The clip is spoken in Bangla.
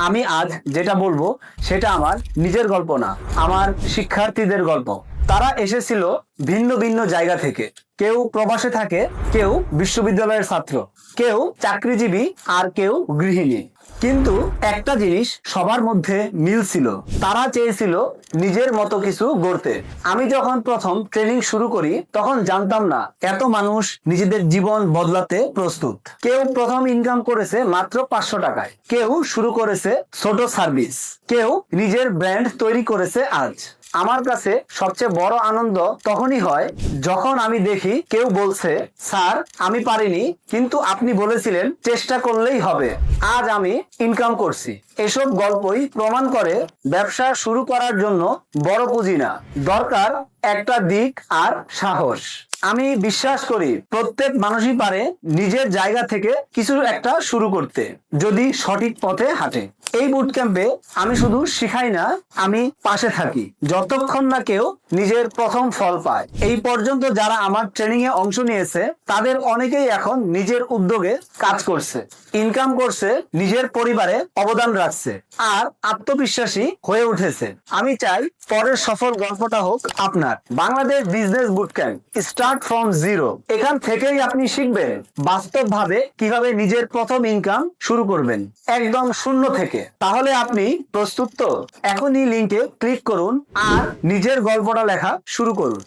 আমি আজ যেটা বলবো সেটা আমার নিজের গল্প না, আমার শিক্ষার্থীদের গল্প। তারা এসেছিল ভিন্ন ভিন্ন জায়গা থেকে। কেউ প্রবাসে থাকে, কেউ বিশ্ববিদ্যালয়ের ছাত্র, কেউ চাকরিজীবী, আর কেউ গৃহিণী। কিন্তু একটা জিনিস সবার মধ্যে মিল ছিল, তারা চেয়েছিল নিজের মতো কিছু গড়তে। আমি যখন প্রথম ট্রেনিং শুরু করি তখন জানতাম না এত মানুষ নিজেদের জীবন বদলাতে প্রস্তুত। কেউ প্রথম ইনকাম করেছে মাত্র 500 টাকায়, কেউ শুরু করেছে ছোট সার্ভিস, কেউ নিজের ব্র্যান্ড তৈরি করেছে আজ। আমার কাছে সবচেয়ে বড় আনন্দ তখনই হয় যখন আমি দেখি কেউ বলছে, স্যার আমি পারিনি, কিন্তু আপনি বলেছিলেন চেষ্টা করলেই হবে, আজ আমি ইনকাম করছি। এসব গল্পই প্রমাণ করে ব্যবসা শুরু করার জন্য বড় পুঁজি না, দরকার একটা দিক আর সাহস। আমি বিশ্বাস করি প্রত্যেক মানুষই পারে নিজের জায়গা থেকে কিছু একটা শুরু করতে, যদি সঠিক পথে হাঁটে। এই বুট ক্যাম্পে আমি শুধু শিখাই না, আমি পাশে থাকি যতক্ষণ না কেউ নিজের প্রথম ফল পায়। এই পর্যন্ত যারা আমার ট্রেনিং এ অংশ নিয়েছে তাদের অনেকেই এখন নিজের উদ্যোগে কাজ করছে, ইনকাম করছে, নিজের পরিবারে অবদান রাখছে, আর আত্মবিশ্বাসী হয়ে উঠেছে। আমি চাই পরের সফল গল্পটা হোক আপনার। Bangladesh business boot camp, start from zero. এখান থেকেই আপনি শিখবেন বাস্তবভাবে কিভাবে নিজের প্রথম ইনকাম শুরু করবেন, একদম শূন্য থেকে। তাহলে আপনি প্রস্তুত তো? এখনই লিংকে ক্লিক করুন আর নিজের গল্পটা লেখা শুরু করুন।